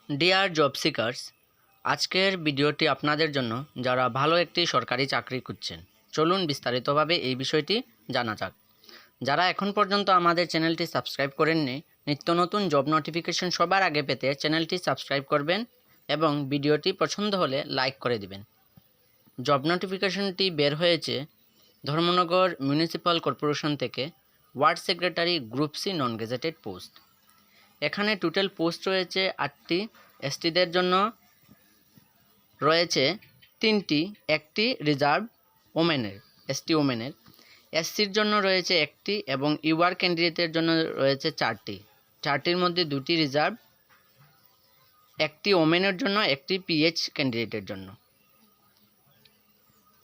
Deer job seekers, আজকের ভিডিওটি আপনাদের জন্য যারা ভালো একটি সরকারি চাকরি খুঁজছেন। চলুন বিস্তারিতভাবে এই বিষয়টি জানা যাক। যারা এখন পর্যন্ত আমাদের চ্যানেলটি সাবস্ক্রাইব করেননি, নিত্য নতুন জব নোটিফিকেশন সবার আগে পেতে চ্যানেলটি সাবস্ক্রাইব করবেন এবং ভিডিওটি পছন্দ হলে লাইক করে দিবেন। জব নোটিফিকেশনটি বের হয়েছে ধর্মনগর মিউনিসিপ্যাল কর্পোরেশন থেকে, ward secretary group C non gazetted post. এখানে টোটাল পোস্ট রয়েছে 8টি। এসটিদের জন্য রয়েছে 3টি, একটি রিজার্ভ ওমেনের, এসটি ওমেনের। এসসির জন্য রয়েছে 1টি এবং ইউআর ক্যান্ডিডেটের জন্য রয়েছে 4টি। 4টির মধ্যে 2টি রিজার্ভ, 1টি ওমেনের জন্য, 1টি পিএইচ ক্যান্ডিডেটের জন্য।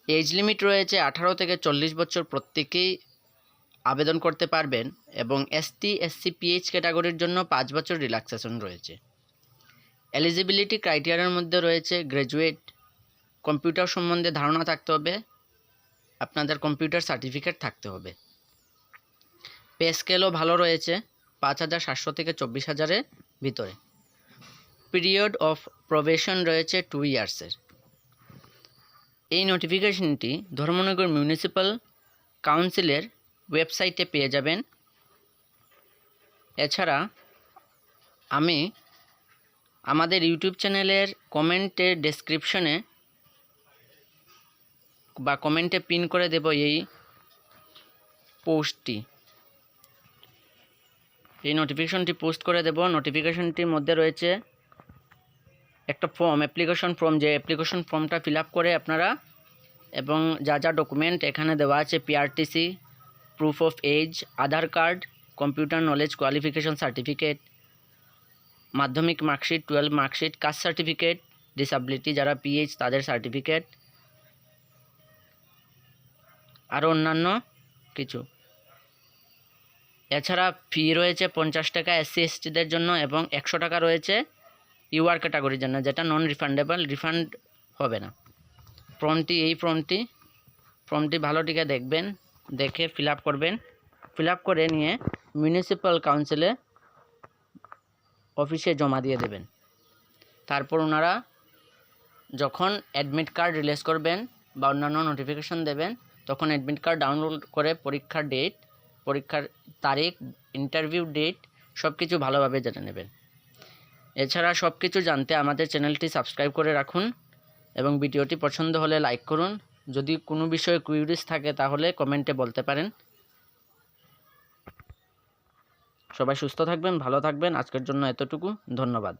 এজ লিমিট রয়েছে 18 থেকে 40 বছর, প্রত্যেকেই আবেদন করতে পারবেন এবং এসটি এসসি পিএইচ ক্যাটাগরির জন্য 5 বছর রিল্যাক্সেশন রয়েছে। এলিজিবিলিটি ক্রাইটেরিয়ার মধ্যে রয়েছে গ্র্যাজুয়েট, কম্পিউটার সম্বন্ধে ধারণা থাকতে হবে, আপনাদের কম্পিউটার সার্টিফিকেট থাকতে হবে। পে স্কেলও ভালো রয়েছে, 5,700 থেকে 24,000-এর ভিতরে। পিরিয়ড অফ প্রবেশন রয়েছে 2 ইয়ার্সের। এই নোটিফিকেশনটি ধর্মনগর মিউনিসিপ্যাল কাউন্সিলের ওয়েবসাইটে পেয়ে যাবেন। এছাড়া আমি আমাদের ইউটিউব চ্যানেলের কমেন্টের ডেসক্রিপশনে বা কমেন্টে পিন করে দেব এই পোস্টটি, এই নোটিফিকেশনটি পোস্ট করে দেব। নোটিফিকেশনটির মধ্যে রয়েছে একটা ফর্ম, অ্যাপ্লিকেশন ফর্ম, যে অ্যাপ্লিকেশন ফর্মটা ফিল আপ করে আপনারা, এবং যা যা ডকুমেন্ট এখানে দেওয়া আছে, PRTC, proof of age, Aadhaar card, computer knowledge qualification certificate, মাধ্যমিক marksheet, 12 marksheet, caste certificate, disability যারা পিএইচ তাদের সার্টিফিকেট, আরও অন্যান্য কিছু। এছাড়া ফি রয়েছে 50 টাকা এসসি এসটিদের জন্য এবং 100 টাকা রয়েছে ইউআর ক্যাটাগরির জন্য, যেটা নন রিফান্ডেবল, রিফান্ড হবে না। ফর্মটি ভালো টিকে দেখবেন, দেখে ফিল আপ করবেন। ফিল আপ করে নিয়ে মিউনিসিপ্যাল কাউন্সিলে অফিসে জমা দিয়ে দেবেন। তারপর ওনারা যখন অ্যাডমিট কার্ড রিলিজ করবেন বা অন্যান্য নোটিফিকেশন দেবেন, তখন অ্যাডমিট কার্ড ডাউনলোড করে পরীক্ষার ডেট, পরীক্ষার তারিখ, ইন্টারভিউ ডেট সব কিছু ভালোভাবে জেনে নেবেন। এছাড়া সব কিছু জানতে আমাদের চ্যানেলটি সাবস্ক্রাইব করে রাখুন এবং ভিডিওটি পছন্দ হলে লাইক করুন। যদি কোনো বিষয়ে কুইরিজ থাকে তাহলে কমেন্টে বলতে পারেন। সবাই সুস্থ থাকবেন, ভালো থাকবেন। আজকের জন্য এতটুকু, ধন্যবাদ।